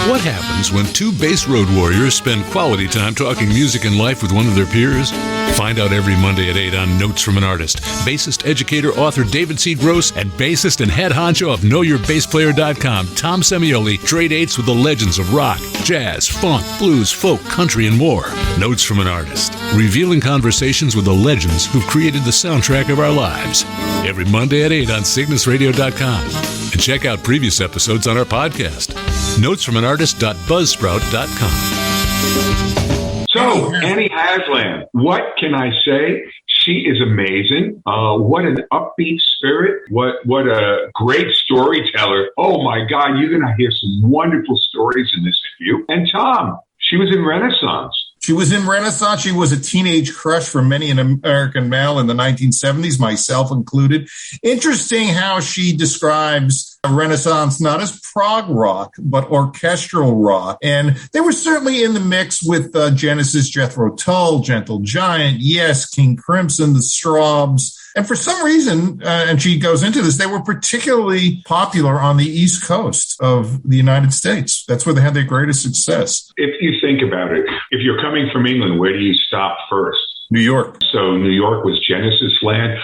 What happens when two bass road warriors spend quality time talking music and life with one of their peers? Find out every Monday at 8 on Notes from an Artist. Bassist, educator, author David C. Gross and bassist and head honcho of KnowYourBassPlayer.com, Tom Semioli, trade dates with the legends of rock, jazz, funk, blues, folk, country, and more. Notes from an Artist. Revealing conversations with the legends who've created the soundtrack of our lives. Every Monday at 8 on CygnusRadio.com. And check out previous episodes on our podcast. NotesFromAnArtist.buzzsprout.com. So, Annie Haslam, what can I say? She is amazing. What an upbeat spirit. What a great storyteller. Oh, my God, you're going to hear some wonderful stories in this interview. And Tom, she was in Renaissance. She was in Renaissance. She was a teenage crush for many an American male in the 1970s, myself included. Interesting how she describes Renaissance not as prog rock, but orchestral rock. And they were certainly in the mix with Genesis, Jethro Tull, Gentle Giant, yes, King Crimson, the Strawbs. And for some reason, and she goes into this, they were particularly popular on the East Coast of the United States. That's where they had their greatest success. If you think about it, if you're coming from England, where do you stop first? New York. So New York was Genesis land.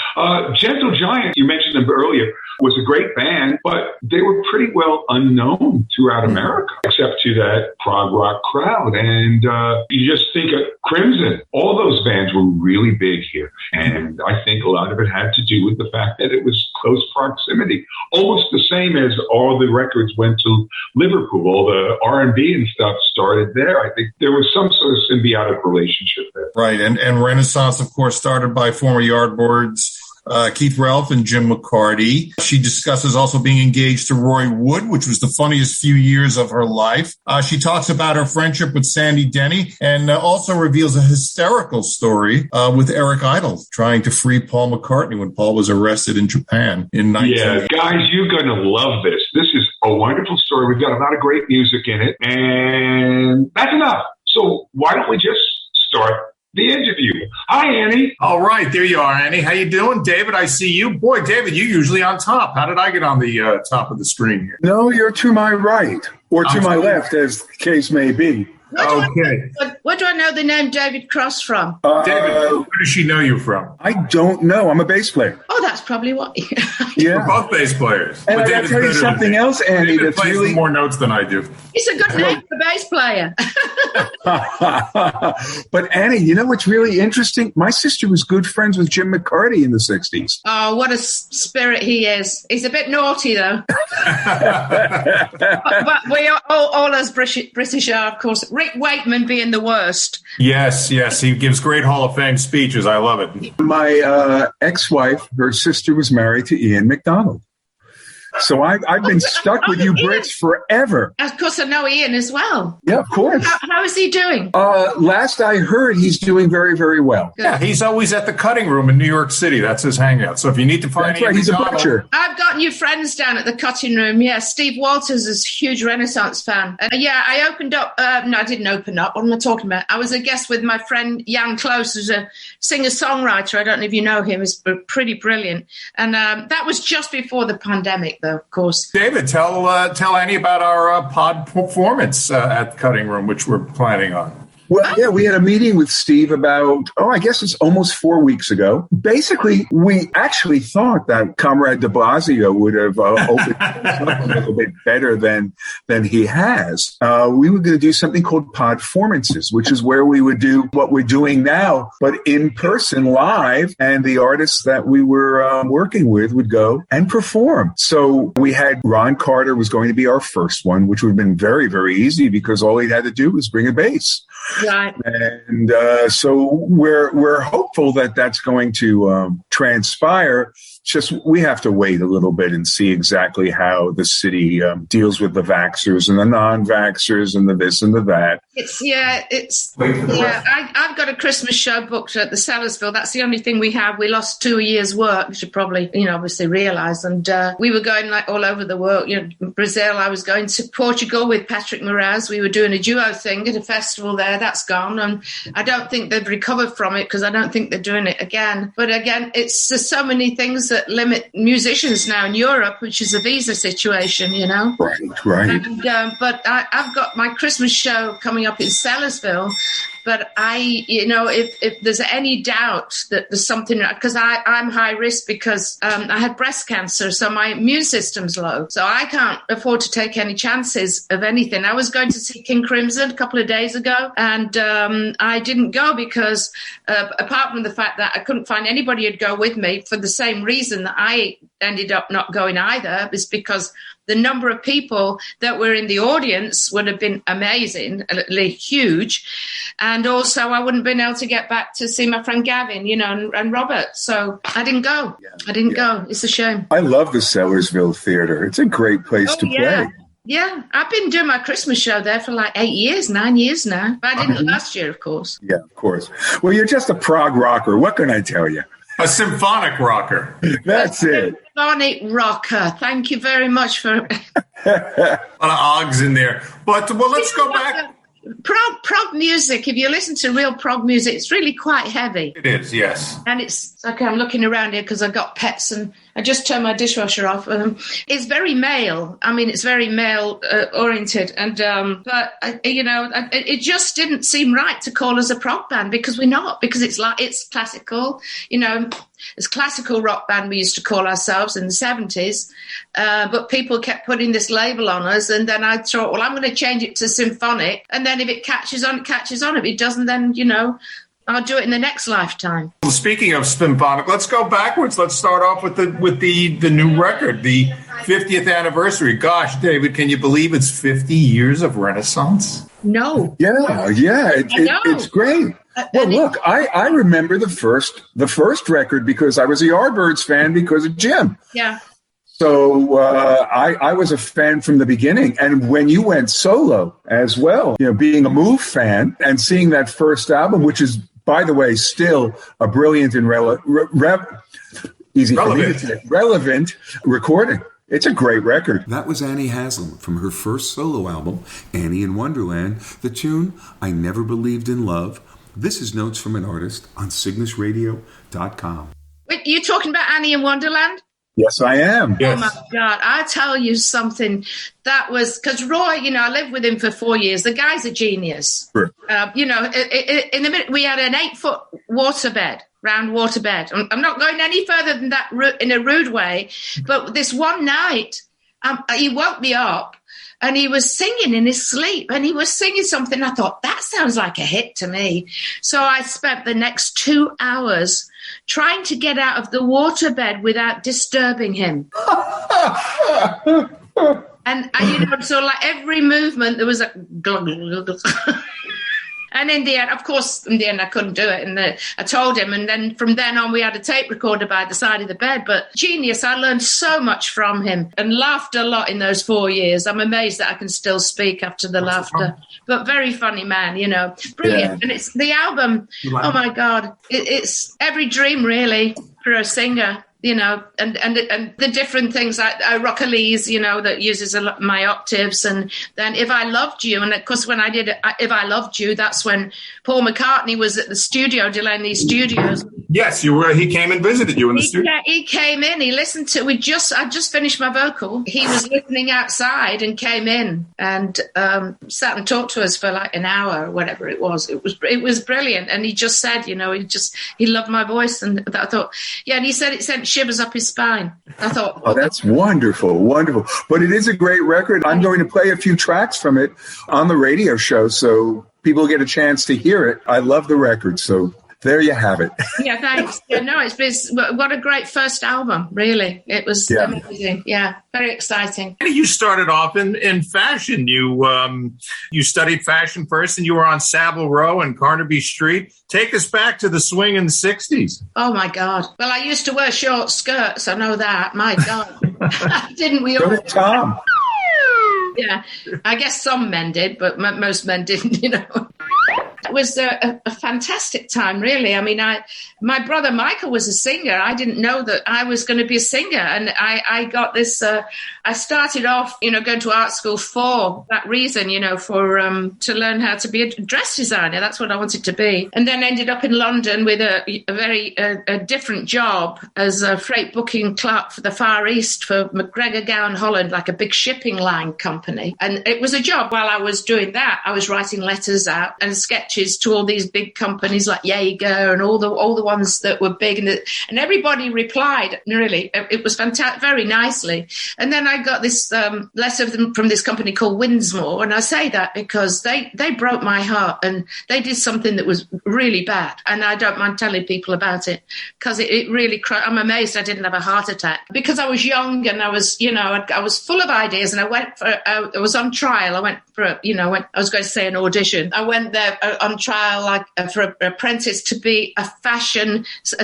Gentle Giant, you mentioned them earlier, was a great band, but they were pretty well unknown throughout America, except to that prog rock crowd. And you just think of Crimson. All those bands were really big here. And I think a lot of it had to do with the fact that it was close proximity. Almost the same as all the records went to Liverpool. All the R&B and stuff started there. I think there was some sort of symbiotic relationship there. Right. And Renaissance, of course, started by former Yardbirds, Keith Relf and Jim McCarty. She discusses also being engaged to Roy Wood, which was the funniest few years of her life. She talks about her friendship with Sandy Denny and also reveals a hysterical story with Eric Idle trying to free Paul McCartney when Paul was arrested in Japan in 1980. Yeah, guys, you're going to love this. This is a wonderful story. We've got a lot of great music in it, and that's enough. So why don't we just start the interview. Hi, Annie. All right, there you are, Annie. How you doing? David, I see you. Boy, David, you're usually on top. How did I get on the top of the screen here? No, you're to my right, or to my left, as the case may be. Where do I know the name David Cross from? David, where does she know you from? I don't know. I'm a bass player. Oh, that's probably what. Yeah, we're both bass players. And I got to tell you something else, Andy. David that's plays really more notes than I do. It's a good name for a bass player. But Annie, you know what's really interesting? My sister was good friends with Jim McCartney in the 60s. Oh, what a spirit he is. He's a bit naughty, though. but we all as British are, of course. Rick Wakeman being the worst. Yes. He gives great Hall of Fame speeches. I love it. My ex-wife, her sister was married to Ian MacDonald. So I've been stuck with you Brits forever. Of course, I know Ian as well. Yeah, of course. How is he doing? Last I heard, he's doing very, very well. Good. Yeah, he's always at the Cutting Room in New York City. That's his hangout. So if you need to find That's right, he's a butcher. I've got new friends down at the Cutting Room. Yeah, Steve Walters is a huge Renaissance fan. I opened up. No, I didn't open up. What am I talking about? I was a guest with my friend Jan Close, who's a singer-songwriter. I don't know if you know him. He's pretty brilliant. And that was just before the pandemic, though, of course. David, tell Annie about our pod performance at the Cutting Room, which we're planning on. Well, yeah, we had a meeting with Steve about, I guess it's almost 4 weeks ago. Basically, we actually thought that Comrade de Blasio would have opened up a little bit better than he has. We were going to do something called Podformances, which is where we would do what we're doing now, but in person, live, and the artists that we were working with would go and perform. So we had Ron Carter was going to be our first one, which would have been very, very easy because all he had to do was bring a bass. Right. And so we're hopeful that that's going to transpire. Just we have to wait a little bit and see exactly how the city deals with the vaxxers and the non-vaxxers and the this and the that. I've got a Christmas show booked at the Sellersville. That's the only thing we have. We lost 2 years' work, which you probably, obviously realise. And we were going like all over the world. Brazil. I was going to Portugal with Patrick Moraz. We were doing a duo thing at a festival there. That's gone, and I don't think they've recovered from it because I don't think they're doing it again. But again, there's so many things that that limit musicians now in Europe, which is a visa situation, you know. Right. And, but I've got my Christmas show coming up in Sellersville. But if there's any doubt that there's something, because I'm high risk because I had breast cancer, so my immune system's low. So I can't afford to take any chances of anything. I was going to see King Crimson a couple of days ago, and I didn't go because apart from the fact that I couldn't find anybody who'd go with me for the same reason that I ended up not going either, is because the number of people that were in the audience would have been amazingly huge. And also I wouldn't have been able to get back to see my friend Gavin, and Robert. So I didn't go. I didn't go. It's a shame. I love the Sellersville Theater. It's a great place to play. Yeah, I've been doing my Christmas show there for like 9 years now. But I didn't last year, of course. Yeah, of course. Well, you're just a prog rocker. What can I tell you? A symphonic rocker. That's it. Symphonic rocker. Thank you very much for... A lot of Ogs in there. But, let's go back. Prog music, if you listen to real prog music, it's really quite heavy. It is, yes. And it's, okay, I'm looking around here because I've got pets and I just turned my dishwasher off. It's very male. I mean, it's very male oriented. And, but, it just didn't seem right to call us a prog band because we're not, because it's classical, It's classical rock band we used to call ourselves in the 70s, but people kept putting this label on us, and then I thought, well, I'm going to change it to symphonic, and then if it catches on, it catches on. If it doesn't, then, I'll do it in the next lifetime. Well, speaking of symphonic, let's go backwards. Let's start off with the new record, the 50th anniversary. Gosh, David, can you believe it's 50 years of Renaissance? No. Yeah, it's great. Well, look, I remember the first record because I was a Yardbirds fan because of Jim. Yeah. So I was a fan from the beginning. And when you went solo as well, being a Move fan and seeing that first album, which is, by the way, still a brilliant and relevant recording. It's a great record. That was Annie Haslam from her first solo album, Annie in Wonderland, the tune I Never Believed in Love. This is Notes from an Artist on CygnusRadio.com. Wait, you're talking about Annie in Wonderland? Yes, I am. Yes. Oh, my God. I tell you something. That was, because Roy, I lived with him for 4 years. The guy's a genius. Sure. In the minute, we had an 8-foot round waterbed. I'm not going any further than that in a rude way. But this one night, he woke me up. And he was singing in his sleep, and he was singing something. I thought, that sounds like a hit to me. So I spent the next 2 hours trying to get out of the waterbed without disturbing him. And so like every movement, there was a glug, glug, glug. And in the end, of course, I couldn't do it. And I told him. And then from then on, we had a tape recorder by the side of the bed. But genius, I learned so much from him and laughed a lot in those 4 years. I'm amazed that I can still speak after the laughter. But very funny man, Brilliant. Yeah. And it's the album. Oh, my God. It's every dream, really, for a singer. And the different things like Rockalese, that uses a lot my octaves, and then If I Loved You, and of course when I did If I Loved You, that's when Paul McCartney was at the studio, Delaney Studios. Yes, you were. He came and visited you in the studio. He came in. He listened to. I just finished my vocal. He was listening outside and came in and sat and talked to us for like an hour or whatever it was. It was brilliant. And he just said, he loved my voice, and I thought, yeah. And he said it sent shivers up his spine. I thought, oh, that's wonderful. But it is a great record. I'm going to play a few tracks from it on the radio show so people get a chance to hear it. I love the record, so there you have it. Yeah, thanks. Yeah, no, what a great first album, really. It was amazing. Yeah, very exciting. You started off in fashion. You studied fashion first, and you were on Saville Row and Carnaby Street. Take us back to the swing in the 60s. Oh, my God. Well, I used to wear short skirts. I know that. My God. Didn't we all? Tom. Yeah, I guess some men did, but most men didn't, It was a fantastic time, really. I mean, my brother Michael was a singer. I didn't know that I was going to be a singer. And I got this, I started off, going to art school for that reason, to learn how to be a dress designer. That's what I wanted to be. And then ended up in London with a very different job as a freight booking clerk for the Far East for McGregor Gowan Holland, like a big shipping line company. And it was a job. While I was doing that, I was writing letters out and sketches to all these big companies like Jaeger and all the ones that were big. And everybody replied, really. It was fantastic, very nicely. And then I got this letter from this company called Winsmore. And I say that because they broke my heart and they did something that was really bad. And I don't mind telling people about it because it really, I'm amazed I didn't have a heart attack because I was young and I was, I was full of ideas and I was on trial. I went for, I was going to say an audition. I went there on trial for an apprentice to be a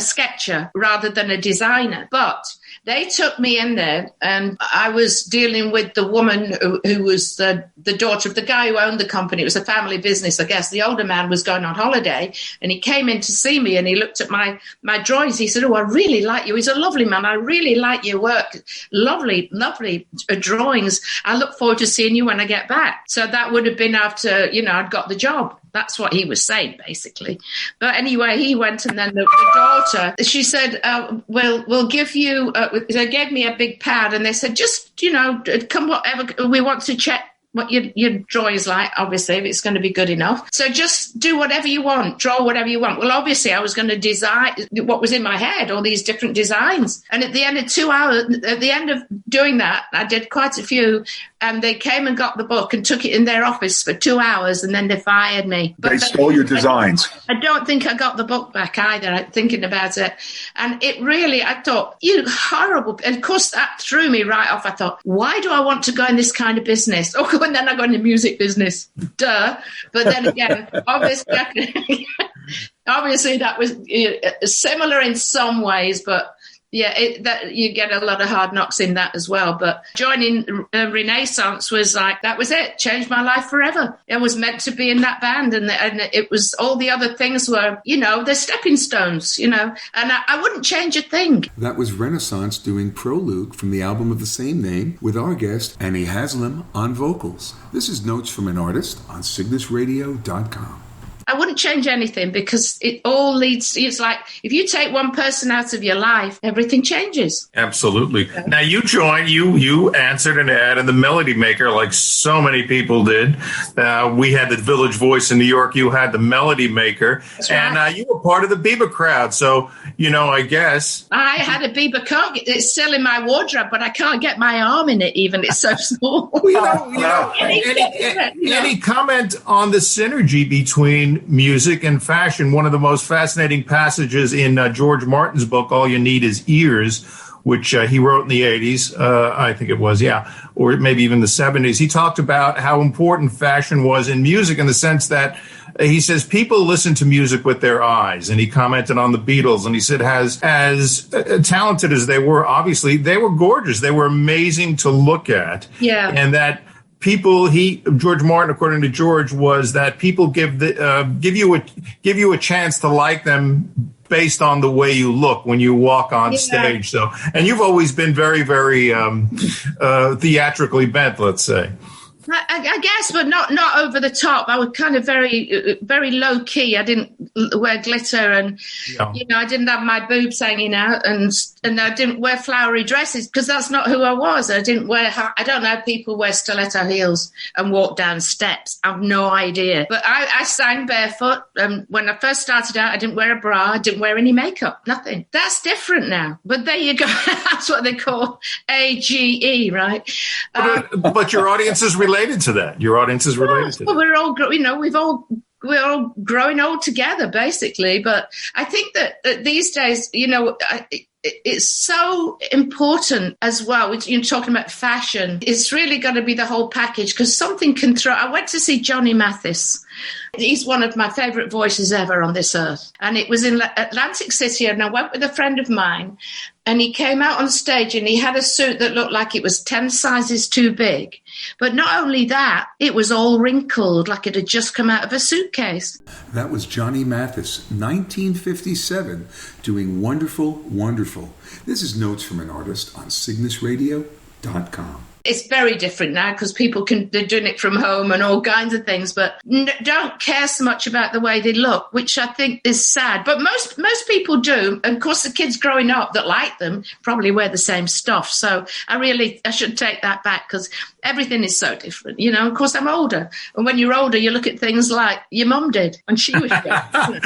sketcher rather than a designer. But they took me in there and I was dealing with the woman who was the daughter of the guy who owned the company. It was a family business, I guess. The older man was going on holiday and he came in to see me and he looked at my drawings. He said, "Oh, I really like you." He's a lovely man. "I really like your work. Lovely, lovely drawings. I look forward to seeing you when I get back." So that would have been after, I'd got the job. That's what he was saying, basically. But anyway, he went and then the daughter, she said, we'll give you, they gave me a big pad and they said, just, come whatever, we want to check what your drawing is like, obviously, if it's going to be good enough. So just do whatever you want, draw whatever you want. Well, obviously, I was going to design what was in my head, all these different designs. And at the end of 2 hours, at the end of doing that, I did quite a few, and they came and got the book and took it in their office for 2 hours, and then they fired me. But they stole your designs. I don't think I got the book back either, thinking about it. And it really, I thought, you horrible. And of course, that threw me right off. I thought, why do I want to go in this kind of business? Oh, and then I got in the music business. Duh. But then again, obviously that was similar in some ways, but yeah, that you get a lot of hard knocks in that as well. But joining Renaissance was like, that was it. Changed my life forever. I was meant to be in that band. And it was all the other things were, they're stepping stones, and I wouldn't change a thing. That was Renaissance doing Prelude from the album of the same name with our guest, Annie Haslam, on vocals. This is Notes from an Artist on CygnusRadio.com. I wouldn't change anything because it all leads, it's like if you take one person out of your life, everything changes. Absolutely. Okay. Now you joined, you answered an ad in the Melody Maker like so many people did. We had the Village Voice in New York. You had the Melody Maker. That's right. And you were part of the Bieber crowd. So, I guess. I had a Bieber coat. It's still in my wardrobe, but I can't get my arm in it even. It's so small. Well, any comment on the synergy between music and fashion? One of the most fascinating passages in George Martin's book, All You Need Is Ears, which he wrote in the 80s, I think it was, or maybe even the 70s. He talked about how important fashion was in music in the sense that he says people listen to music with their eyes. And he commented on the Beatles, and he said as talented as they were, obviously, they were gorgeous. They were amazing to look at. Yeah. And that George Martin, according to George, was that people give you a chance to like them based on the way you look when you walk on stage. So, and you've always been very, very theatrically bent, let's say. I guess, but not over the top. I was kind of very, very low key. I didn't wear glitter, and I didn't have my boobs hanging out, and I didn't wear flowery dresses because that's not who I was. I didn't wear. I don't know. People wear stiletto heels and walk down steps. I've no idea. But I sang barefoot. When I first started out, I didn't wear a bra. I didn't wear any makeup. Nothing. That's different now. But there you go. That's what they call AGE, right? But your audience is related to that. Your audience is related to that. We're all, we're all growing old together, basically. But I think that these days, it's so important as well. You're talking about fashion. It's really got to be the whole package because something can throw. I went to see Johnny Mathis. He's one of my favorite voices ever on this earth. And it was in Atlantic City, and I went with a friend of mine, and he came out on stage and he had a suit that looked like it was 10 sizes too big. But not only that, it was all wrinkled like it had just come out of a suitcase. That was Johnny Mathis, 1957, doing Wonderful, Wonderful. This is Notes from an Artist on CygnusRadio.com. It's very different now because they're doing it from home and all kinds of things, but don't care so much about the way they look, which I think is sad. But most people do. And of course, the kids growing up that like them probably wear the same stuff. So I should take that back because everything is so different. You know, of course, I'm older. And when you're older, you look at things like your mum did when she was young.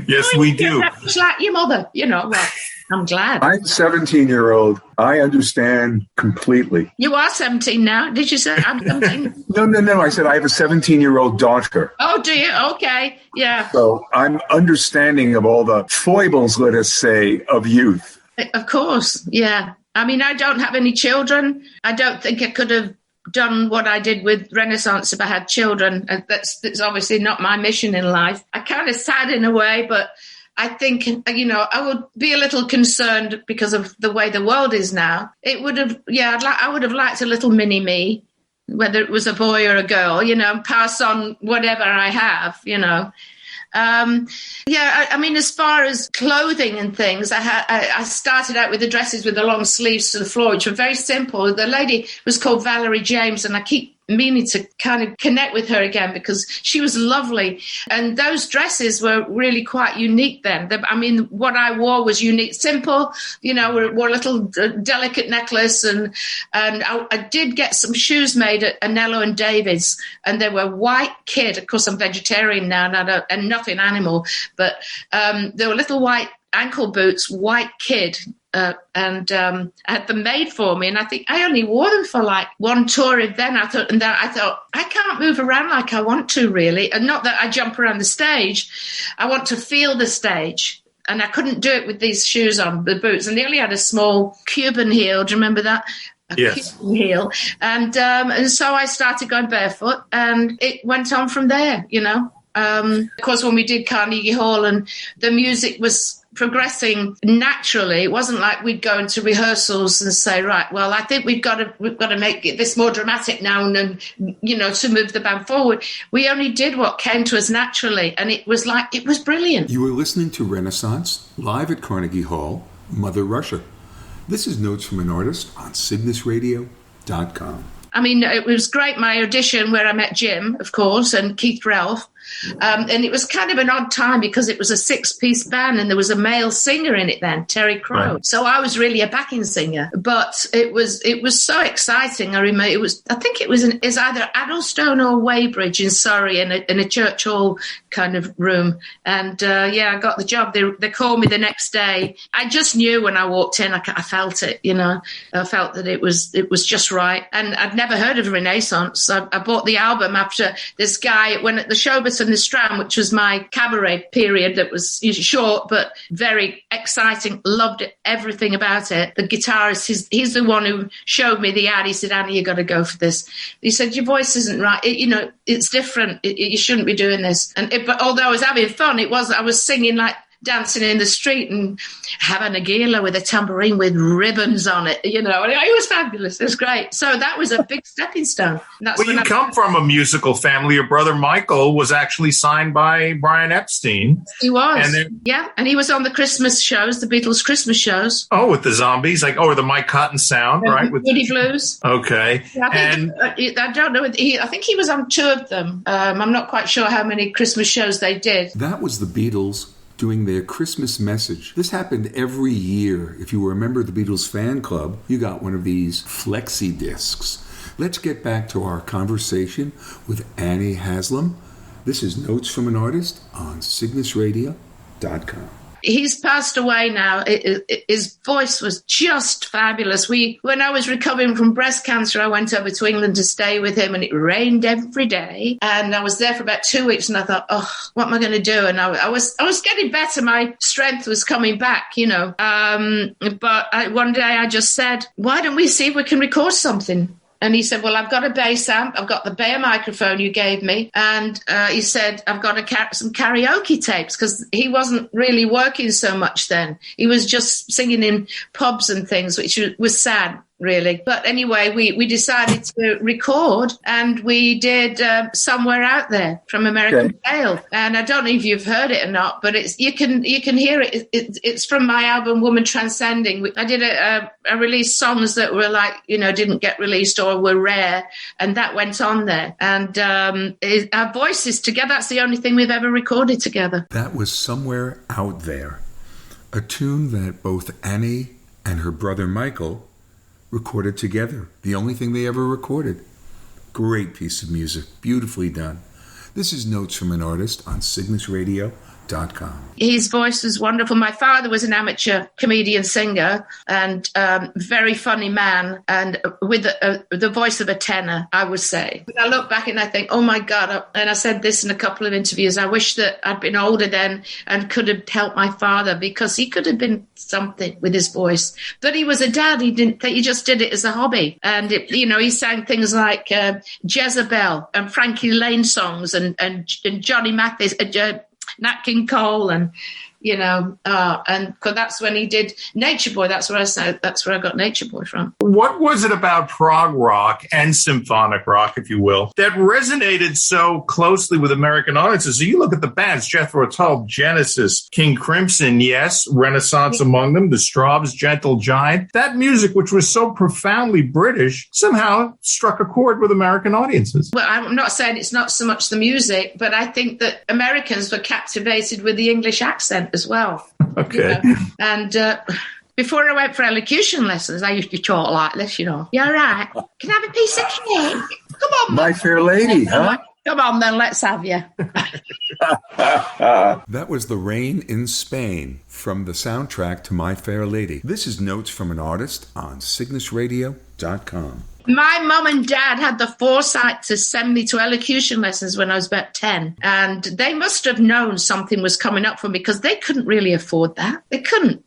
Yes, we do. It's like your mother, you know. Well, I'm glad. I'm 17-year-old. I understand completely. You are 17 now. Did you say I'm 17? No. I said I have a 17-year-old daughter. Oh, do you? Okay. Yeah. So I'm understanding of all the foibles, let us say, of youth. Of course. Yeah. I mean, I don't have any children. I don't think I could have done what I did with Renaissance if I had children. That's obviously not my mission in life. I kind of sad in a way, but I think, you know, I would be a little concerned because of the way the world is now. It would have, I would have liked a little mini me, whether it was a boy or a girl, you know, pass on whatever I have, you know. I mean, as far as clothing and things, I started out with the dresses with the long sleeves to the floor, which were very simple. The lady was called Valerie James, and I keep meaning to kind of connect with her again because she was lovely. And those dresses were really quite unique then. I mean, what I wore was unique, simple, you know, wore a little delicate necklace. And I did get some shoes made at Anello and David's, and they were white kid. Of course, I'm vegetarian now and nothing animal, but they were little white ankle boots, white kid. And I had them made for me, and I think I only wore them for like one tour event. I thought I can't move around like I want to, really, and not that I jump around the stage. I want to feel the stage, and I couldn't do it with these shoes on, the boots, and they only had a small Cuban heel. Do you remember that? Yes. Cuban heel, and so I started going barefoot, and it went on from there. You know, of course, when we did Carnegie Hall, and the music was progressing naturally. It wasn't like we'd go into rehearsals and say, right, well, I think we've got to make this more dramatic now and you know, to move the band forward. We only did what came to us naturally, and it was brilliant. You were listening to Renaissance live at Carnegie Hall, Mother Russia. This is Notes from an Artist on CygnusRadio.com. I mean, it was great, my audition where I met Jim, of course, and Keith Ralph. And it was kind of an odd time because it was a 6-piece band and there was a male singer in it then, Terry Crow. Right. So I was really a backing singer, but it was so exciting. I remember I think it was either Addlestone or Weybridge in Surrey in a church hall kind of room. And I got the job. They called me the next day. I just knew when I walked in, I felt it, you know, I felt that it was just right. And I'd never heard of Renaissance. I bought the album after this guy went at the Showbiz and the Strand, which was my cabaret period that was short but very exciting. Loved it, everything about it. The guitarist, he's the one who showed me the ad. He said, Annie, you got to go for this. He said, your voice isn't right. It's different. You shouldn't be doing this. But although I was having fun, I was singing like dancing in the street and having a gila with a tambourine with ribbons on it, you know. And it was fabulous. It was great. So that was a big stepping stone. You come from a musical family. Your brother Michael was actually signed by Brian Epstein. He was. And he was on the Christmas shows, the Beatles Christmas shows. Oh, with the Zombies, or the Mike Cotton Sound, right? With Woody Blues. Okay. Yeah, I don't know. I think he was on 2 of them. I'm not quite sure how many Christmas shows they did. That was the Beatles doing their Christmas message. This happened every year. If you were a member of the Beatles fan club, you got one of these flexi discs. Let's get back to our conversation with Annie Haslam. This is Notes from an Artist on CygnusRadio.com. He's passed away now. His voice was just fabulous. When I was recovering from breast cancer, I went over to England to stay with him, and it rained every day. And I was there for about 2 weeks, and I thought, oh, what am I going to do? And I was getting better. My strength was coming back, you know. But one day I just said, why don't we see if we can record something? And he said, well, I've got a bass amp. I've got the Bayer microphone you gave me. And he said, I've got some karaoke tapes, because he wasn't really working so much then. He was just singing in pubs and things, which was sad. really. But anyway, we decided to record, and we did Somewhere Out There from American Tail. And I don't know if you've heard it or not, but you can hear it. It's from my album Woman Transcending. I did I released songs that were like, didn't get released or were rare, and that went on there. And our voices together, that's the only thing we've ever recorded together. That was Somewhere Out There, a tune that both Annie and her brother Michael recorded together. The only thing they ever recorded. Great piece of music, beautifully done. This is Notes from an Artist on CygnusRadio.com. His voice was wonderful. My father was an amateur comedian singer and very funny man, and with the voice of a tenor, I would say. But I look back and I think, oh my God, and I said this in a couple of interviews, I wish that I'd been older then and could have helped my father, because he could have been something with his voice. But he was a dad. He just did it as a hobby. And, he sang things like Jezebel and Frankie Lane songs and Johnny Mathis, Nat King Cole, and and cause that's when he did Nature Boy. That's where I got Nature Boy from. What was it about prog rock and symphonic rock, if you will, that resonated so closely with American audiences? So you look at the bands, Jethro Tull, Genesis, King Crimson, yes, Renaissance among them, the Strawbs, Gentle Giant. That music, which was so profoundly British, somehow struck a chord with American audiences. Well, I'm not saying it's not so much the music, but I think that Americans were captivated with the English accent as well. Okay. And before I went for elocution lessons, I used to talk like this, You're right. Can I have a piece of cake? Come on, My Fair Lady, huh? Come on, then, let's have you. That was The Rain in Spain from the soundtrack to My Fair Lady. This is Notes from an Artist on CygnusRadio.com. My mum and dad had the foresight to send me to elocution lessons when I was about 10. And they must have known something was coming up for me, because they couldn't really afford that. They couldn't,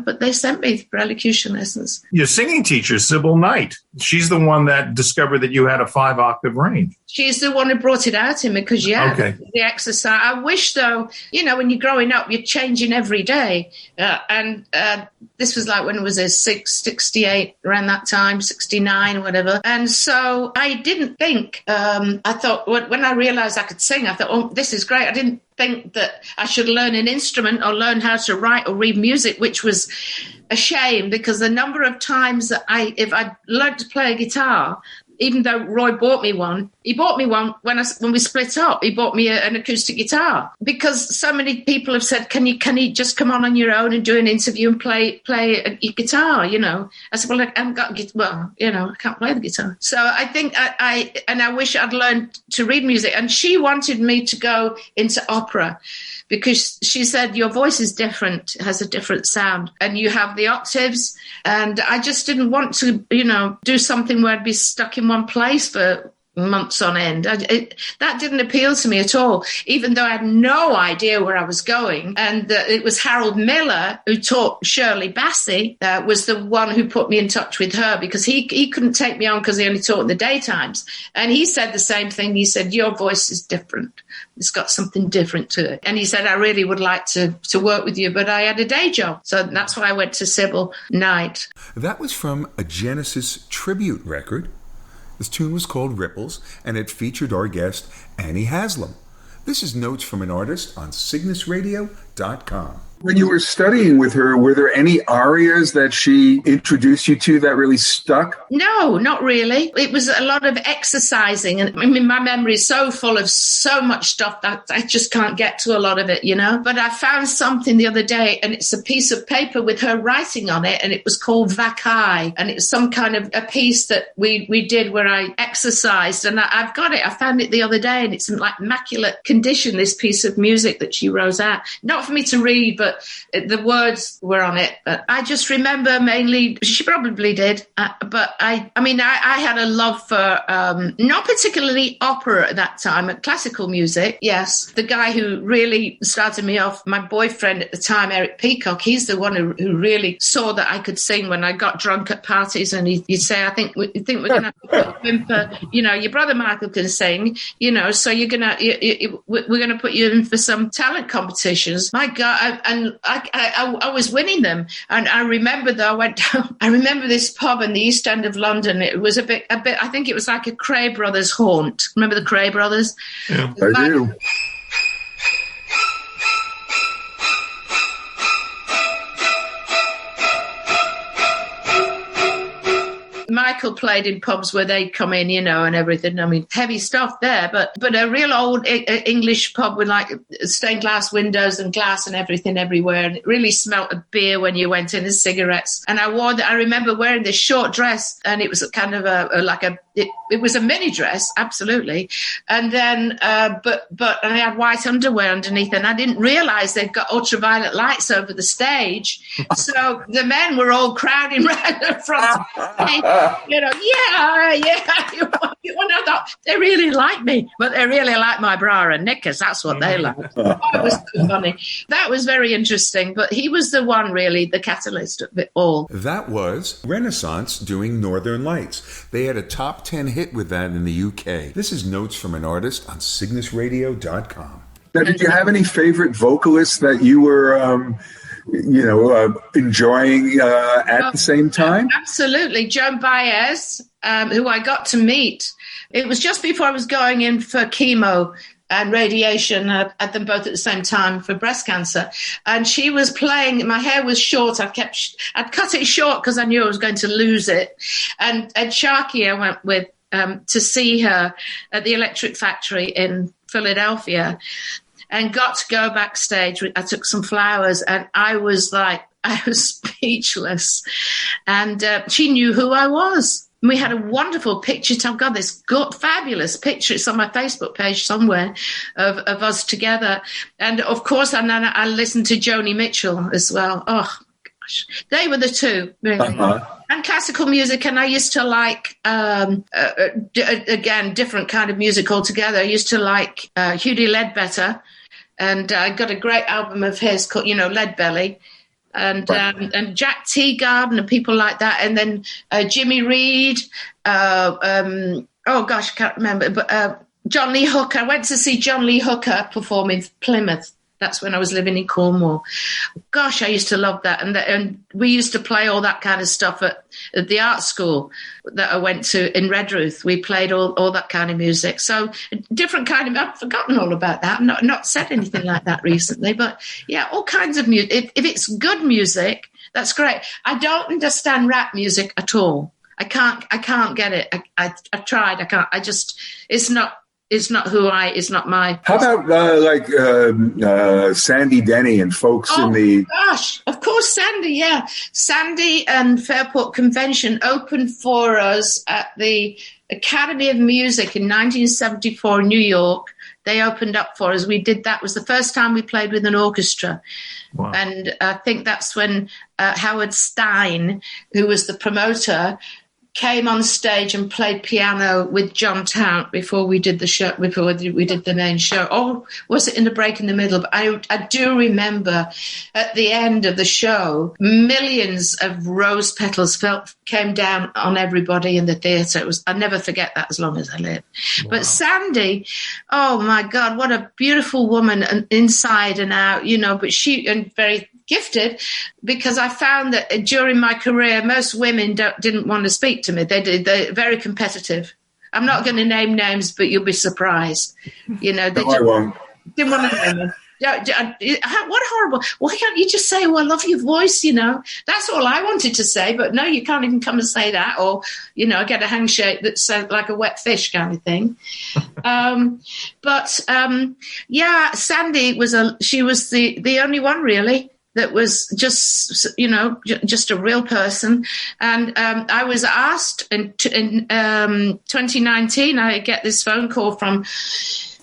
but they sent me for elocution lessons. Your singing teacher, Sybil Knight, she's the one that discovered that you had a 5-octave range. She's the one who brought it out in me, because, the exercise. I wish, though, when you're growing up, you're changing every day. And this was like when it was 68, around that time, 69 or whatever. And so I didn't think, I thought, when I realized I could sing, I thought, oh, this is great. I didn't think that I should learn an instrument or learn how to write or read music, which was a shame, because the number of times that if I learned to play a guitar, even though Roy bought me one, he bought me one when we split up. He bought me an acoustic guitar, because so many people have said, "Can you just come on your own and do an interview and play a guitar?" I said, "Well, I haven't got I can't play the guitar." So I think I wish I'd learned to read music. And she wanted me to go into opera, because she said, your voice is different, has a different sound, and you have the octaves. And I just didn't want to, do something where I'd be stuck in one place for months on end. That didn't appeal to me at all, even though I had no idea where I was going. And it was Harold Miller, who taught Shirley Bassey, was the one who put me in touch with her, because he couldn't take me on because he only taught in the daytimes. And he said the same thing. He said, your voice is different. It's got something different to it. And he said, I really would like to work with you, but I had a day job. So that's why I went to Sybil Knight. That was from a Genesis tribute record. This tune was called Ripples, and it featured our guest, Annie Haslam. This is Notes from an Artist on CygnusRadio.com. When you were studying with her, were there any arias that she introduced you to that really stuck? No, not really. It was a lot of exercising. And my memory is so full of so much stuff that I just can't get to a lot of it, But I found something the other day, and it's a piece of paper with her writing on it, and it was called Vakai. And it was some kind of a piece that we did where I exercised. And I've got it. I found it the other day, and it's in like immaculate condition, this piece of music that she wrote out. Not for me to read, but the words were on it. But I just remember mainly, she probably did, but I had a love for not particularly opera at that time, but classical music. Yes, the guy who really started me off, my boyfriend at the time, Eric Peacock, he's the one who really saw that I could sing when I got drunk at parties, and he'd say, I think we're going to have to put you in for, your brother Michael can sing, so we're going to put you in for some talent competitions. was, my God, I was winning them. And I remember though, I remember this pub in the East End of London. It was a bit, I think it was like a Cray Brothers haunt. Remember the Cray Brothers? Yeah, I do. Michael played in pubs where they'd come in, and everything. I mean, heavy stuff there, but a real old English pub with like stained glass windows and glass and everything everywhere. And it really smelt of beer when you went in, and cigarettes. And I remember wearing this short dress, and it was kind of it was a mini dress, absolutely. And then, but I had white underwear underneath, and I didn't realize they'd got ultraviolet lights over the stage. So the men were all crowding right in front of me. I thought they really like me, but they really like my bra and knickers. That's what they like. It was so funny. That was very interesting, but he was the one, really, the catalyst of it all. That was Renaissance doing Northern Lights. They had a top 10 hit with that in the UK. This is Notes from an Artist on CygnusRadio.com. Now, did you have any favorite vocalists that you were enjoying at the same time? Absolutely. Joan Baez, who I got to meet. It was just before I was going in for chemo and radiation. I had them both at the same time for breast cancer. And she was playing, my hair was short. I'd cut it short because I knew I was going to lose it. And Ed Sharkey I went with to see her at the Electric Factory in Philadelphia. And got to go backstage. I took some flowers, and I was speechless. And she knew who I was. And we had a wonderful picture. I've got this fabulous picture. It's on my Facebook page somewhere of us together. And, of course, I listened to Joni Mitchell as well. Oh, gosh. They were the two, really. Uh-huh. And classical music, and I used to like, again, different kind of music altogether. I used to like Hugh Ledbetter. And I got a great album of his called, Lead Belly, and Jack Teagarden and people like that. And then Jimmy Reed. I can't remember. But John Lee Hooker. I went to see John Lee Hooker perform in Plymouth. That's when I was living in Cornwall. Gosh, I used to love that. And we used to play all that kind of stuff at the art school that I went to in Redruth. We played all that kind of music. So different kind of, I've forgotten all about that. I've not said anything like that recently. But yeah, all kinds of music. If it's good music, that's great. I don't understand rap music at all. I can't get it. I've tried. I can't. It's not my... How about Sandy Denny and folks in the... Oh, gosh. Of course, Sandy, yeah. Sandy and Fairport Convention opened for us at the Academy of Music in 1974 in New York. They opened up for us. We did that. It was the first time we played with an orchestra. Wow. And I think that's when Howard Stein, who was the promoter, came on stage and played piano with John Townt before we did the show, before we did the main show. Or was it in the break in the middle? But I do remember at the end of the show, millions of rose petals came down on everybody in the theatre. I'll never forget that as long as I live. Wow. But Sandy, oh my God, what a beautiful woman, and inside and out, but she, and very gifted, because I found that during my career, most women didn't want to speak to me. They're very competitive. I'm not going to name names, but you'll be surprised. I won't. Didn't want to name them. What horrible. Why can't you just say, I love your voice, That's all I wanted to say, but no, you can't even come and say that, or, get a handshake that's like a wet fish kind of thing. Sandy she was the only one, really, that was just a real person. And I was asked in 2019, I get this phone call from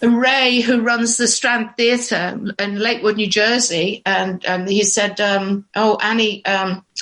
Ray, who runs the Strand Theatre in Lakewood, New Jersey. And he said, Annie,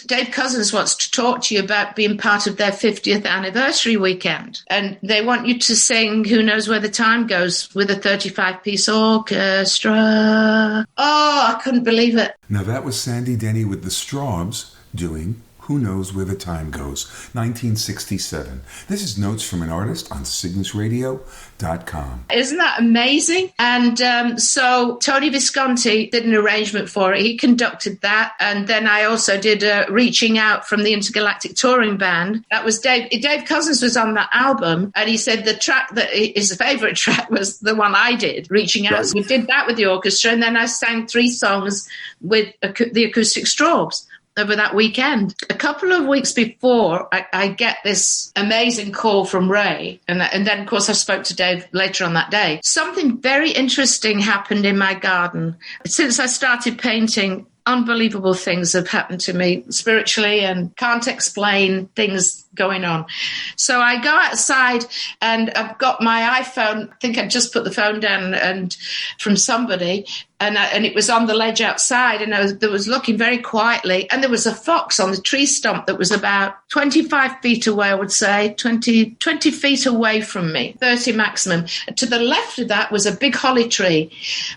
Dave Cousins wants to talk to you about being part of their 50th anniversary weekend. And they want you to sing Who Knows Where the Time Goes with a 35-piece orchestra. Oh, I couldn't believe it. Now, that was Sandy Denny with the Strawbs doing Who knows where the time goes? 1967. This is Notes from an Artist on CygnusRadio.com. Isn't that amazing? And so Tony Visconti did an arrangement for it. He conducted that. And then I also did Reaching Out from the Intergalactic Touring Band. That was Dave Cousins was on that album. And he said the track that his favorite track was the one I did, Reaching Out. Right. So we did that with the orchestra. And then I sang 3 songs with the acoustic Strawbs over that weekend. A couple of weeks before, I get this amazing call from Ray. And then, of course, I spoke to Dave later on that day. Something very interesting happened in my garden. Since I started painting, unbelievable things have happened to me spiritually and can't explain things going on. So I go outside and I've got my iPhone. I think I just put the phone down and from somebody, and it was on the ledge outside, and I was looking very quietly, and there was a fox on the tree stump that was about 25 feet away, I would say, 20 feet away from me, 30 maximum. To the left of that was a big holly tree,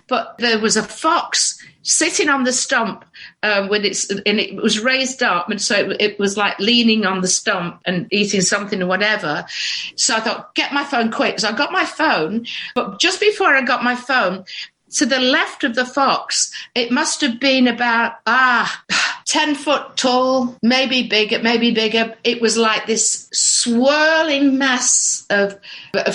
but there was a fox sitting on the stump and it was raised up, and so it was like leaning on the stump and eating something or whatever. So I thought, get my phone quick. So I got my phone, but just before I got my phone, to the left of the fox, it must have been about 10 foot tall, maybe bigger. It was like this swirling mass of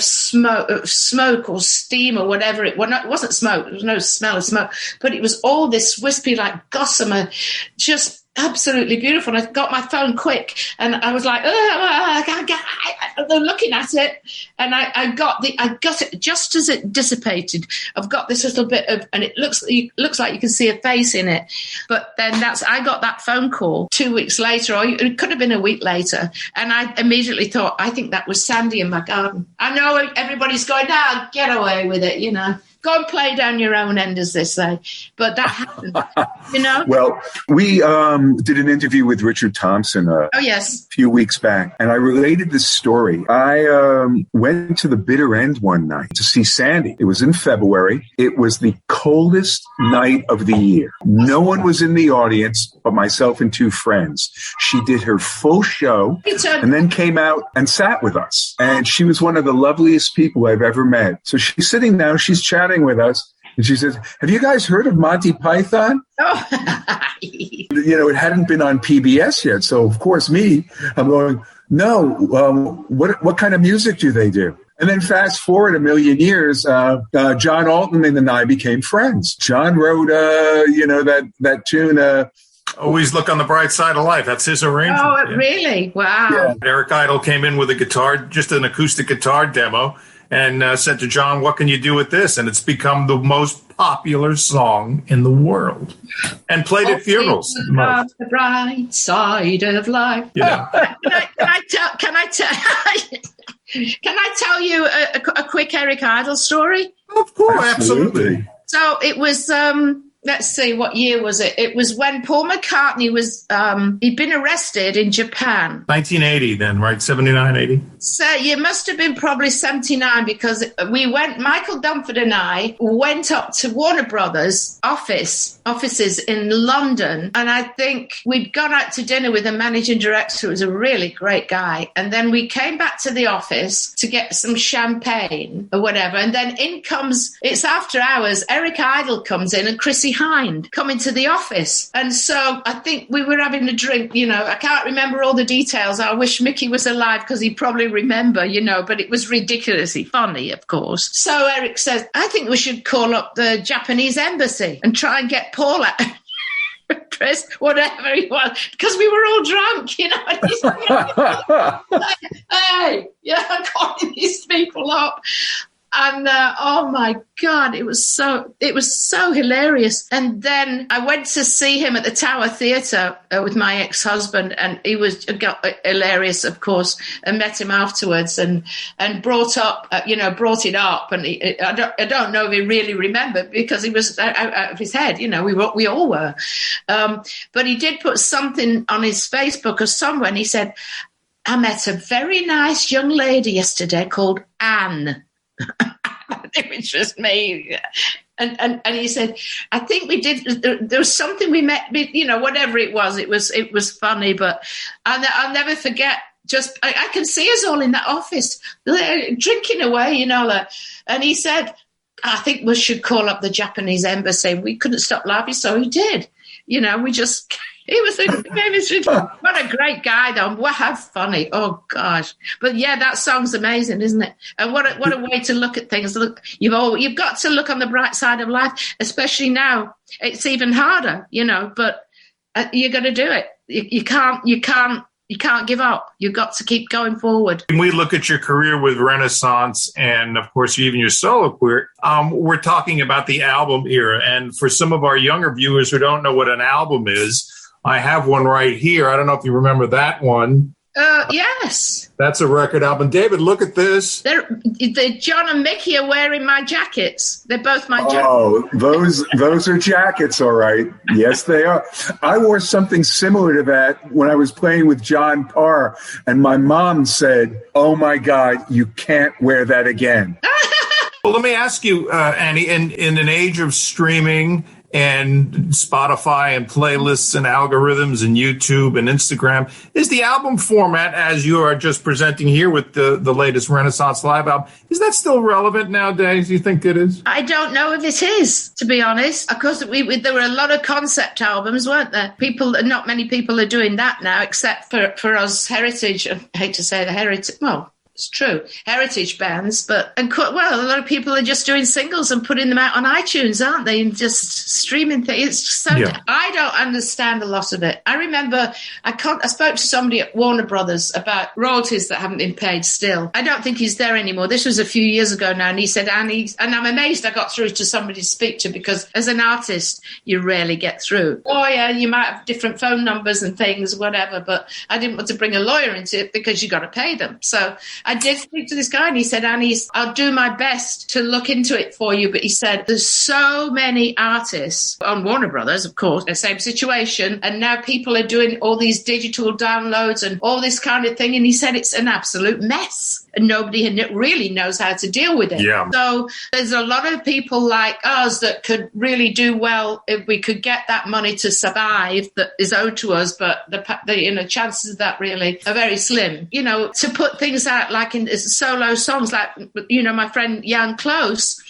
smoke or steam or whatever. It wasn't smoke. There was no smell of smoke, but it was all this wispy like gossamer, just absolutely beautiful. And I got my phone quick, and I was like, looking at it, and I got it just as it dissipated. I've got this little bit of, and it looks like you can see a face in it. But then I got that phone call 2 weeks later, or it could have been a week later, and I immediately thought, I think that was Sandy in my garden. I know everybody's going, get away with it, Go and play down your own end, as they say. But that happened, Well, we did an interview with Richard Thompson a few weeks back, and I related this story. I went to the bitter end one night to see Sandy. It was in February. It was the coldest night of the year. No one was in the audience but myself and 2 friends. She did her full show and then came out and sat with us. And she was one of the loveliest people I've ever met. So she's sitting down, she's chatting with us, and she says, "Have you guys heard of Monty Python?" Oh. It hadn't been on PBS yet, so of course I'm going, "No, what kind of music do they do?" And then fast forward a million years, John Alton and I became friends. John wrote, that tune, Always Look on the Bright Side of Life. That's his arrangement. Oh, really? Wow. Yeah. Eric Idle came in with a guitar, just an acoustic guitar demo, and said to John, "What can you do with this?" And it's become the most popular song in the world, and played at funerals. The bright side of life. Yeah. Can I tell you a quick Eric Idle story? Of course, absolutely. So it was. Let's see, what year was it? It was when Paul McCartney was, he'd been arrested in Japan. 1980 then, right? 79, 80? So you must have been probably 79, because Michael Dunford and I went up to Warner Brothers offices in London. And I think we'd gone out to dinner with the managing director, who was a really great guy. And then we came back to the office to get some champagne or whatever. And then it's after hours, Eric Idle comes in and Chrissy Hind come into the office. And so I think we were having a drink, I can't remember all the details. I wish Mickey was alive, because he'd probably remember, but it was ridiculously funny, of course. So Eric says, "I think we should call up the Japanese embassy and try and get Paul out." Chris, whatever he was, because we were all drunk, And he's like, "Hey, I'm calling these people up." And oh my God, it was so hilarious. And then I went to see him at the Tower Theatre with my ex-husband, and he was hilarious, of course, and met him afterwards and brought it up. And I don't know if he really remembered, because he was out of his head. We all were. But he did put something on his Facebook or somewhere, and he said, "I met a very nice young lady yesterday called Anne." which was me. And he said, I think we did, there was something we met, whatever it was funny, but I'll never forget. Just, I can see us all in that office drinking away, and he said, I think we should call up the Japanese embassy. We couldn't stop laughing, so he did. He was what a great guy, though. How funny. Oh, gosh. But, yeah, that song's amazing, isn't it? And what a way to look at things. Look, you've got to look on the bright side of life, especially now. It's even harder, but you're going to do it. You can't give up. You've got to keep going forward. When we look at your career with Renaissance and, of course, even your solo career, we're talking about the album era. And for some of our younger viewers who don't know what an album is, I have one right here. I don't know if you remember that one. Yes. That's a record album. David, look at this. John and Mickey are wearing my jackets. They're both my jackets. Oh, those are jackets, all right. Yes, they are. I wore something similar to that when I was playing with John Parr, and my mom said, "Oh, my God, you can't wear that again." Well, let me ask you, Annie, in an age of streaming and Spotify and playlists and algorithms and YouTube and Instagram, is the album format, as you are just presenting here with the latest Renaissance live album, is that still relevant nowadays? Do you think it is? I don't know if it is, to be honest. Of course, there were a lot of concept albums, weren't there? Not many people are doing that now, except for us heritage. I hate to say the heritage. Well, it's true. Heritage bands, a lot of people are just doing singles and putting them out on iTunes, aren't they? And just streaming things. I don't understand a lot of it. I remember I spoke to somebody at Warner Brothers about royalties that haven't been paid still. I don't think he's there anymore. This was a few years ago now. And he said, Annie, and I'm amazed I got through to somebody to speak to, because as an artist, you rarely get through. Oh, yeah, you might have different phone numbers and things, whatever, but I didn't want to bring a lawyer into it because you got to pay them. So I did speak to this guy, and he said, Annie, I'll do my best to look into it for you. But he said, there's so many artists on Warner Brothers, of course, the same situation. And now people are doing all these digital downloads and all this kind of thing. And he said, it's an absolute mess. And nobody really knows how to deal with it. Yeah. So there's a lot of people like us that could really do well if we could get that money to survive that is owed to us. But the chances of that really are very slim. To put things out like in solo songs, like, my friend Jan Close,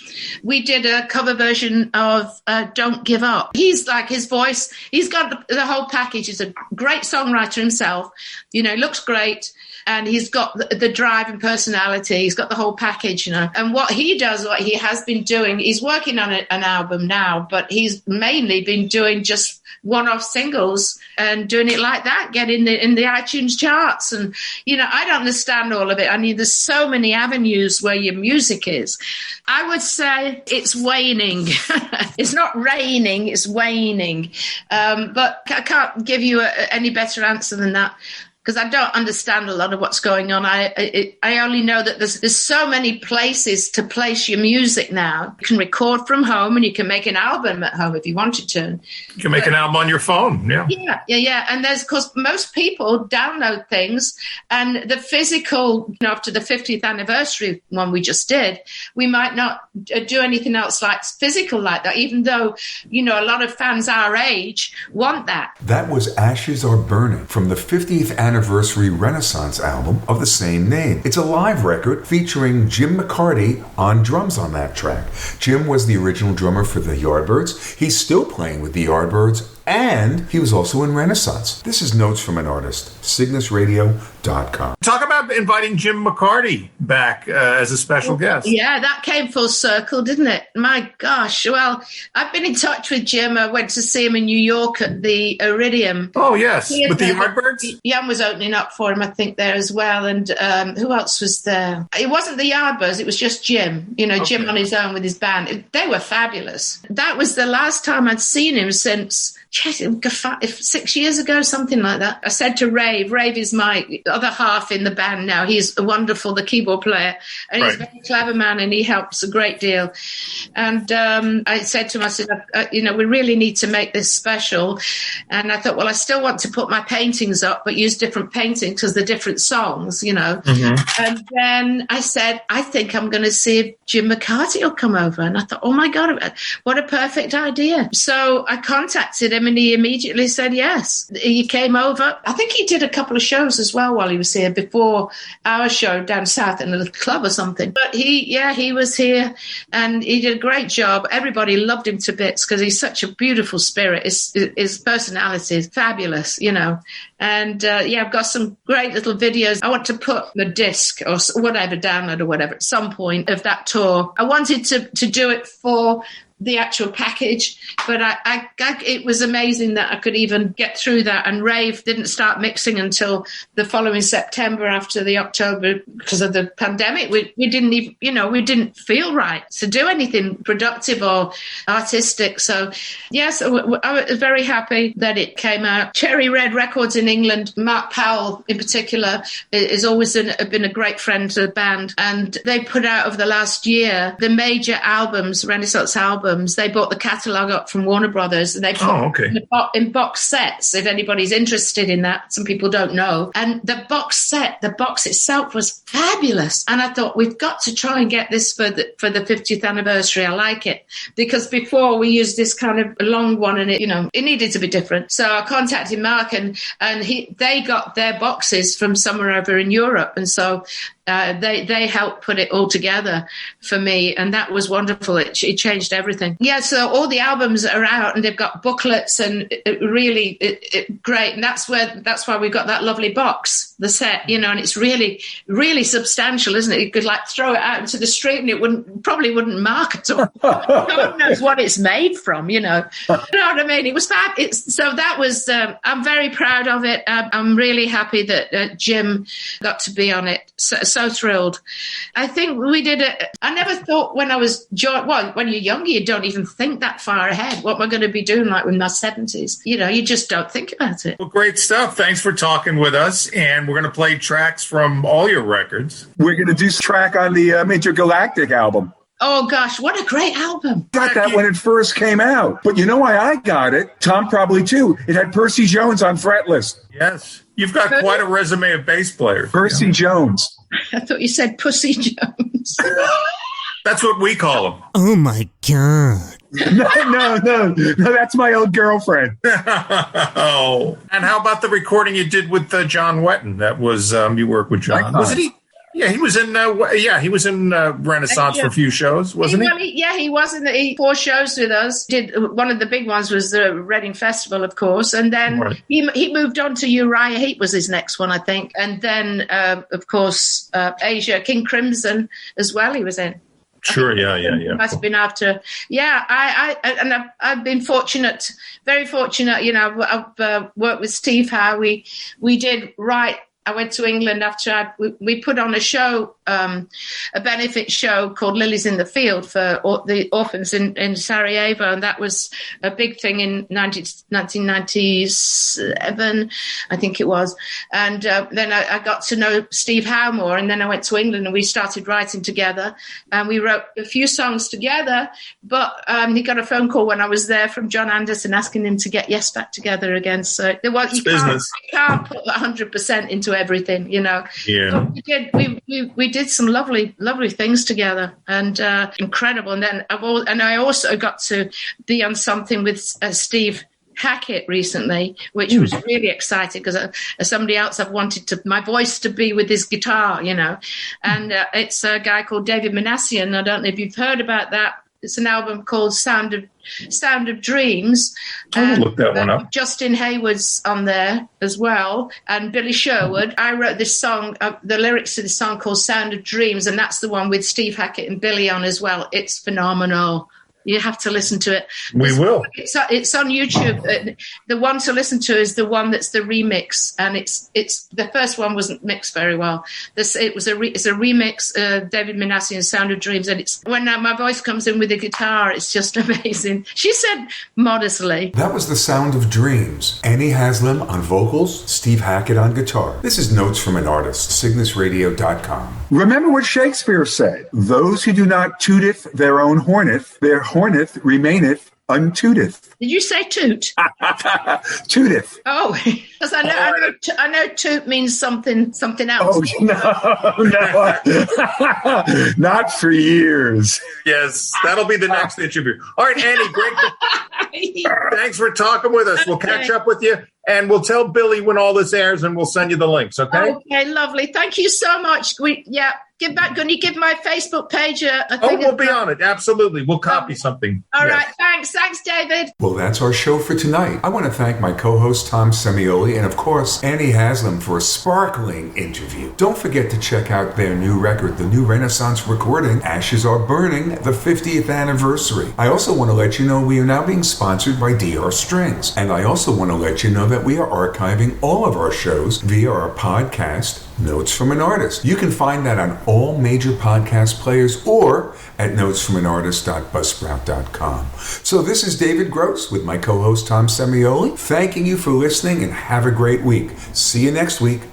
we did a cover version of Don't Give Up. He's like, his voice, he's got the whole package. He's a great songwriter himself. Looks great. And he's got the drive and personality. He's got the whole package, And what he has been doing, he's working on an album now, but he's mainly been doing just one-off singles and doing it like that, getting in the iTunes charts. And, I don't understand all of it. I mean, there's so many avenues where your music is. I would say it's waning. It's not raining, it's waning. But I can't give you any better answer than that, because I don't understand a lot of what's going on. I only know that there's so many places to place your music now. You can record from home, and you can make an album at home if you wanted to. You can make an album on your phone, yeah. Yeah. And there's, because most people download things, and the physical, after the 50th anniversary one we just did, we might not do anything else like physical like that, even though, a lot of fans our age want that. That was Ashes Are Burning from the 50th anniversary Renaissance album of the same name. It's a live record featuring Jim McCartney on drums on that track. Jim was the original drummer for the Yardbirds. He's still playing with the Yardbirds, and he was also in Renaissance. This is Notes from an Artist, cygnusradio.com. Talk about inviting Jim McCartney back as a special guest. Yeah, that came full circle, didn't it? My gosh. Well, I've been in touch with Jim. I went to see him in New York at the Iridium. Oh, yes. With the Yardbirds? Jan was opening up for him, I think, there as well. And who else was there? It wasn't the Yardbirds. It was just Jim. Okay. Jim on his own with his band. They were fabulous. That was the last time I'd seen him since 6 years ago, something like that. I said to Rave is my other half in the band now. He's wonderful, the keyboard player, and he's a very clever man, and he helps a great deal. And I said to him, I said, we really need to make this special. And I thought, well, I still want to put my paintings up, but use different paintings because they're different songs, Mm-hmm. And then I said, I think I'm going to see if Jim McCartney will come over. And I thought, oh my God, what a perfect idea. So I contacted him, and he immediately said yes. He came over. I think he did a couple of shows as well while he was here before our show down south in a little club or something. But he was here, and he did a great job. Everybody loved him to bits because he's such a beautiful spirit. His personality is fabulous, And I've got some great little videos. I want to put the disc or whatever, download or whatever, at some point of that tour. I wanted to do it for the actual package, but it was amazing that I could even get through that. And Rave didn't start mixing until the following September after the October because of the pandemic. We didn't even, we didn't feel right to do anything productive or artistic. So yes, I was very happy that it came out. Cherry Red Records in England, Mark Powell in particular is always been a great friend to the band, and they put out over the last year the major albums, Renaissance albums. They bought the catalogue up from Warner Brothers, and they put in box sets, if anybody's interested in that. Some people don't know. And the box itself was fabulous. And I thought, we've got to try and get this for the 50th anniversary. I like it. Because before we used this kind of long one, and it needed to be different. So I contacted Mark, and they got their boxes from somewhere over in Europe. And so they helped put it all together for me, and that was wonderful. It changed everything. Yeah, so all the albums are out, and they've got booklets, and it really great. And that's why we've got that lovely box, the set, and it's really, really substantial, isn't it? You could throw it out into the street, and it probably wouldn't mark at all. God knows what it's made from, You know what I mean? It was fab. So that was. I'm very proud of it. I'm really happy that Jim got to be on it. So thrilled. I think we did it. I never thought when I was when you're younger, you don't even think that far ahead. What we're going to be doing in my 70s. You just don't think about it. Well, great stuff. Thanks for talking with us. And we're going to play tracks from all your records. We're going to do a track on the Intergalactic album. Oh, gosh, what a great album. I got that when it first came out. But you know why I got it? Tom probably too. It had Percy Jones on fretless. Yes. You've got quite a resume of bass players. Percy Jones. I thought you said Pussy Jones. That's what we call him. Oh, my God. No, that's my old girlfriend. Oh. And how about the recording you did with John Wetton? That was, you worked with John. Wasn't he? Yeah, he was in. Renaissance for a few shows, wasn't he? He was in 4 shows with us. Did one of the big ones was the Reading Festival, of course, and then he moved on to Uriah Heep was his next one, I think, and then of course Asia, King Crimson as well. He was in. Sure, yeah. Must have been after. Yeah, I've been fortunate, very fortunate. I've worked with Steve Howe. We did write. I went to England after we put on a show, a benefit show called Lilies in the Field for the orphans in Sarajevo. And that was a big thing in 1997, I think it was. And then I got to know Steve Howe more. And then I went to England and we started writing together. And we wrote a few songs together. But he got a phone call when I was there from John Anderson asking him to get Yes back together again. So you can't put 100% into everything, Yeah. We did some lovely things together, and incredible. And then I also got to be on something with Steve Hackett recently, which was really exciting because as somebody else, I've wanted my voice to be with his guitar, And it's a guy called David Manassian. I don't know if you've heard about that. It's an album called Sound of Dreams. I'll look that one up. Justin Hayward's on there as well, and Billy Sherwood. I wrote this song, the lyrics to this song called Sound of Dreams, and that's the one with Steve Hackett and Billy on as well. It's phenomenal. You have to listen to it. We will. It's on YouTube. The one to listen to is the one that's the remix, and it's the first one wasn't mixed very well. It's a remix. David Minassi and Sound of Dreams, and it's when my voice comes in with the guitar, it's just amazing. She said modestly. That was the Sound of Dreams. Annie Haslam on vocals, Steve Hackett on guitar. This is Notes from an Artist, cygnusradio.com. Remember what Shakespeare said: "Those who do not tooteth their own horneth, their horneth remaineth untooted." Did you say toot? Tooteth. Oh, because I know toot means something else. Oh, no. Not for years. Yes, that'll be the next interview. All right, Annie, great. Thanks for talking with us. We'll catch up with you, and we'll tell Billy when all this airs, and we'll send you the links, okay? Okay, lovely. Thank you so much. Give back. Can you give my Facebook page a thing? We'll be on it. Absolutely. We'll copy something. All right. Thanks. Thanks, David. Well, that's our show for tonight. I want to thank my co-host Tom Semioli and, of course, Annie Haslam for a sparkling interview. Don't forget to check out their new record, the new Renaissance recording, Ashes Are Burning, the 50th anniversary. I also want to let you know we are now being sponsored by DR Strings. And I also want to let you know that we are archiving all of our shows via our podcast, Notes from an Artist. You can find that on all major podcast players or at notesfromanartist.buzzsprout.com. So this is David Gross with my co-host Tom Semioli, thanking you for listening and have a great week. See you next week.